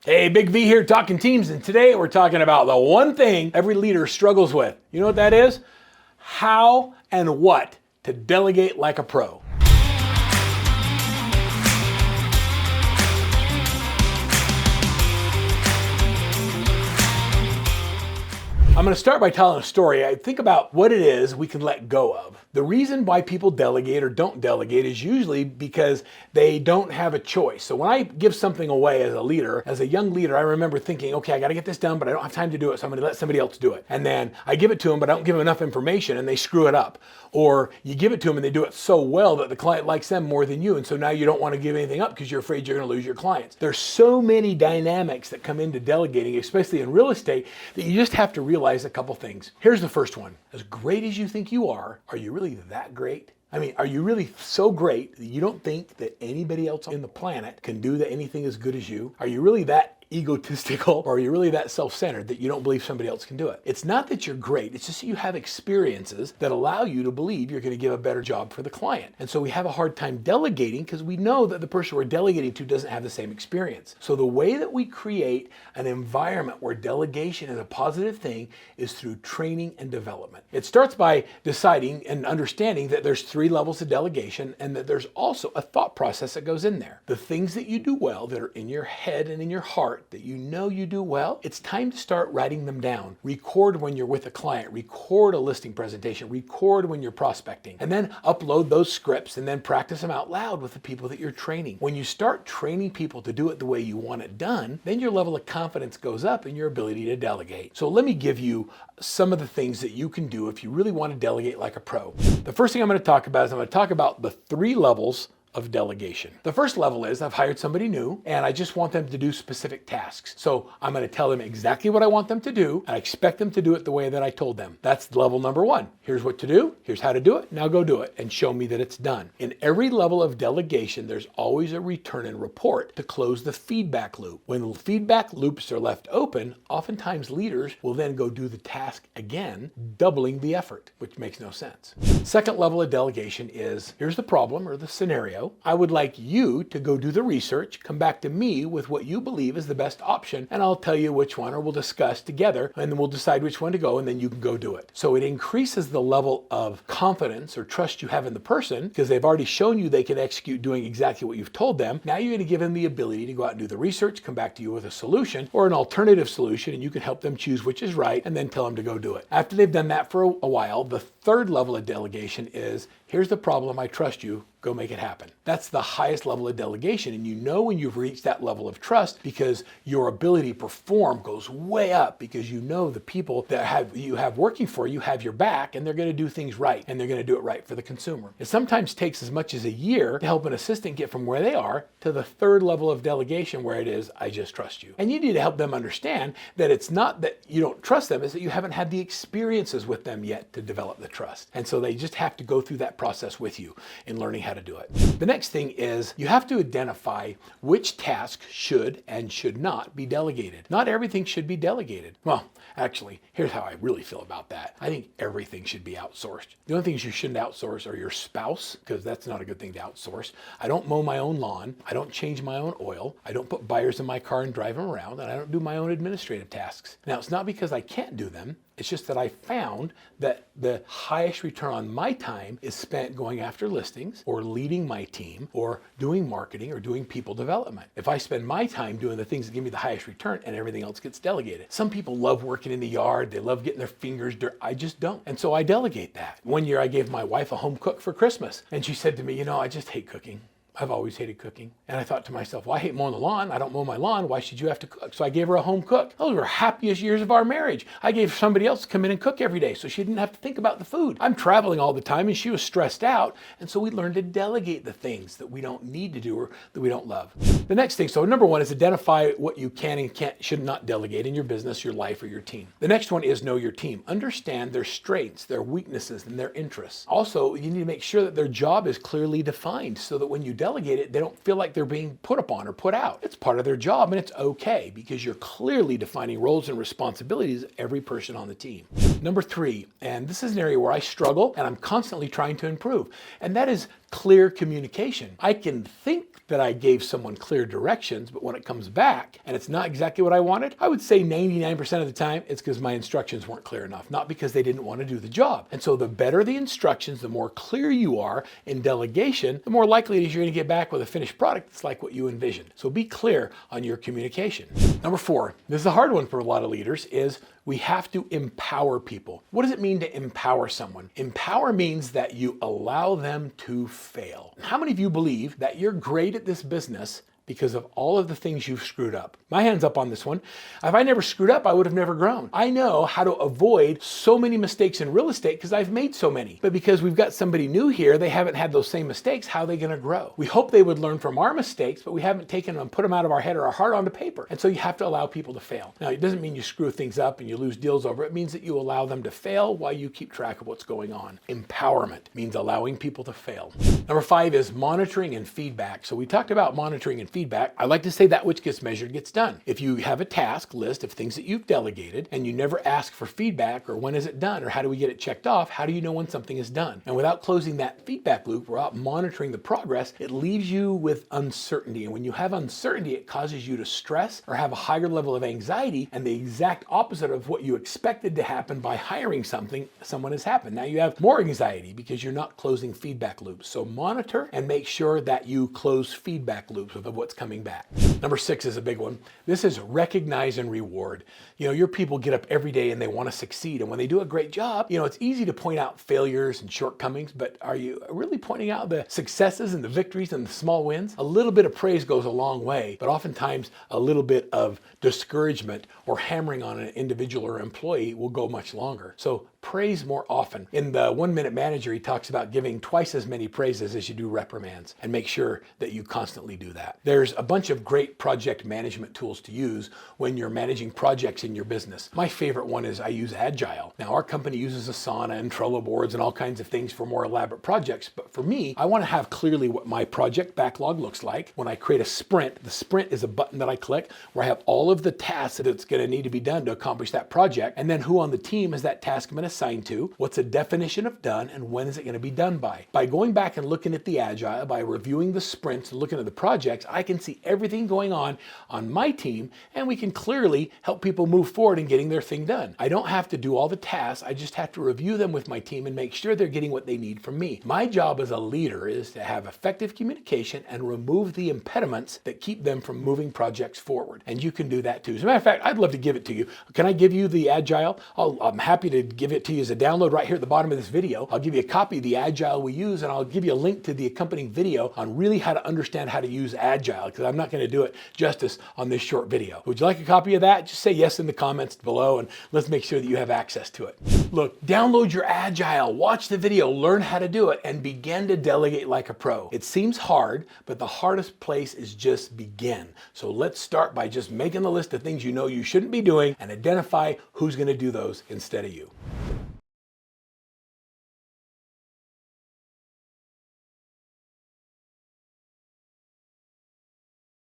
Hey, Big V here talking teams, and today we're talking about the one thing every leader struggles with. You know what that is? How and what to delegate like a pro. I'm going to start by telling a story. I think about what it is we can let go of. The reason why people delegate or don't delegate is usually because they don't have a choice. So when I give something away as a leader, as a young leader, I remember thinking, okay, I got to get this done, but I don't have time to do it, so I'm going to let somebody else do it. And then I give it to them, but I don't give them enough information and they screw it up. Or you give it to them and they do it so well that the client likes them more than you. And so now you don't want to give anything up because you're afraid you're going to lose your clients. There's so many dynamics that come into delegating, especially in real estate, that you just have to realize a couple things. Here's the first one. As great as you think you are you really that great? I mean, are you really so great that you don't think that anybody else on the planet can do anything as good as you? Are you really that egotistical, or are you really that self-centered that you don't believe somebody else can do it? It's not that you're great, it's just that you have experiences that allow you to believe you're going to give a better job for the client. And so we have a hard time delegating because we know that the person we're delegating to doesn't have the same experience. So the way that we create an environment where delegation is a positive thing is through training and development. It starts by deciding and understanding that there's 3 levels of delegation and that there's also a thought process that goes in there. The things that you do well that are in your head and in your heart that you know you do well, it's time to start writing them down. Record when you're with a client, record a listing presentation, record when you're prospecting, and then upload those scripts and then practice them out loud with the people that you're training. When you start training people to do it the way you want it done, then your level of confidence goes up in your ability to delegate. So let me give you some of the things that you can do if you really want to delegate like a pro. The first thing I'm going to talk about is I'm going to talk about the 3 levels of delegation. The first level is I've hired somebody new and I just want them to do specific tasks. So I'm going to tell them exactly what I want them to do and I expect them to do it the way that I told them. That's level number 1. Here's what to do, here's how to do it, now go do it and show me that it's done. In every level of delegation, there's always a return and report to close the feedback loop. When the feedback loops are left open, oftentimes leaders will then go do the task again, doubling the effort, which makes no sense. Second level of delegation is here's the problem or the scenario. I would like you to go do the research, come back to me with what you believe is the best option, and I'll tell you which one, or we'll discuss together, and then we'll decide which one to go, and then you can go do it. So it increases the level of confidence or trust you have in the person because they've already shown you they can execute doing exactly what you've told them. Now you're going to give them the ability to go out and do the research, come back to you with a solution or an alternative solution, and you can help them choose which is right and then tell them to go do it. After they've done that for a while, the third level of delegation is here's the problem, I trust you, go make it happen. That's the highest level of delegation, and you know when you've reached that level of trust because your ability to perform goes way up because you know the people that you have working for you have your back and they're going to do things right and they're going to do it right for the consumer. It sometimes takes as much as a year to help an assistant get from where they are to the third level of delegation where it is, I just trust you. And you need to help them understand that it's not that you don't trust them, it's that you haven't had the experiences with them yet to develop the trust. And so they just have to go through that process with you in learning how to do it. The next thing is you have to identify which tasks should and should not be delegated. Not everything should be delegated. Well, actually, here's how I really feel about that. I think everything should be outsourced. The only things you shouldn't outsource are your spouse, because that's not a good thing to outsource. I don't mow my own lawn. I don't change my own oil. I don't put buyers in my car and drive them around, and I don't do my own administrative tasks. Now, it's not because I can't do them. It's just that I found that the highest return on my time is spent going after listings or leading my team or doing marketing or doing people development. If I spend my time doing the things that give me the highest return and everything else gets delegated. Some people love working in the yard. They love getting their fingers dirty. I just don't. And so I delegate that. One year I gave my wife a home cook for Christmas and she said to me, I just hate cooking. I've always hated cooking. And I thought to myself, well, I hate mowing the lawn. I don't mow my lawn. Why should you have to cook? So I gave her a home cook. Those were happiest years of our marriage. I gave somebody else to come in and cook every day so she didn't have to think about the food. I'm traveling all the time and she was stressed out. And so we learned to delegate the things that we don't need to do or that we don't love. The next thing, so number 1 is identify what you can and should not delegate in your business, your life, or your team. The next one is know your team. Understand their strengths, their weaknesses, and their interests. Also, you need to make sure that their job is clearly defined so that when you delegate it, they don't feel like they're being put upon or put out. It's part of their job and it's okay because you're clearly defining roles and responsibilities of every person on the team. Number 3, and this is an area where I struggle and I'm constantly trying to improve, and that is clear communication. I can think that I gave someone clear directions, but when it comes back and it's not exactly what I wanted, I would say 99% of the time it's because my instructions weren't clear enough, not because they didn't want to do the job. And so the better the instructions, the more clear you are in delegation, the more likely it is you're going to get back with a finished product that's like what you envisioned. So be clear on your communication. Number 4, this is a hard one for a lot of leaders, is we have to empower people. What does it mean to empower someone? Empower means that you allow them to fail. How many of you believe that you're great at this business because of all of the things you've screwed up? My hand's up on this one. If I never screwed up, I would have never grown. I know how to avoid so many mistakes in real estate because I've made so many. But because we've got somebody new here, they haven't had those same mistakes. How are they going to grow? We hope they would learn from our mistakes, but we haven't taken them and put them out of our head or our heart onto paper. And so you have to allow people to fail. Now, it doesn't mean you screw things up and you lose deals over it. It means that you allow them to fail while you keep track of what's going on. Empowerment means allowing people to fail. Number 5 is monitoring and feedback. So we talked about monitoring and feedback. I like to say that which gets measured gets done. If you have a task list of things that you've delegated and you never ask for feedback or when is it done or how do we get it checked off, how do you know when something is done? And without closing that feedback loop, without monitoring the progress, it leaves you with uncertainty. And when you have uncertainty, it causes you to stress or have a higher level of anxiety, and the exact opposite of what you expected to happen by hiring someone has happened. Now you have more anxiety because you're not closing feedback loops. So monitor and make sure that you close feedback loops of what's coming back. Number 6 is a big one. This is recognize and reward. Your people get up every day and they want to succeed. And when they do a great job, it's easy to point out failures and shortcomings, but are you really pointing out the successes and the victories and the small wins? A little bit of praise goes a long way, but oftentimes a little bit of discouragement or hammering on an individual or employee will go much longer. So praise more often. In the 1 Minute Manager, he talks about giving twice as many praises as you do reprimands, and make sure that you constantly do that. There's a bunch of great project management tools to use when you're managing projects in your business. My favorite one is I use AGILE. Now, our company uses Asana and Trello boards and all kinds of things for more elaborate projects, but for me, I want to have clearly what my project backlog looks like. When I create a sprint, the sprint is a button that I click where I have all of the tasks that it's going to need to be done to accomplish that project, and then who on the team is that task going to assigned to, what's a definition of done, and when is it going to be done by. By going back and looking at the Agile, by reviewing the sprints and looking at the projects, I can see everything going on my team, and we can clearly help people move forward in getting their thing done. I don't have to do all the tasks. I just have to review them with my team and make sure they're getting what they need from me. My job as a leader is to have effective communication and remove the impediments that keep them from moving projects forward. And you can do that too. As a matter of fact, I'd love to give it to you. Can I give you the Agile? I'm happy to give it to you as a download right here at the bottom of this video. I'll give you a copy of the Agile we use, and I'll give you a link to the accompanying video on really how to understand how to use Agile, because I'm not going to do it justice on this short video. Would you like a copy of that? Just say yes in the comments below, and let's make sure that you have access to it. Look, download your Agile, watch the video, learn how to do it, and begin to delegate like a pro. It seems hard, but the hardest place is just begin. So let's start by just making the list of things you know you shouldn't be doing and identify who's going to do those instead of you.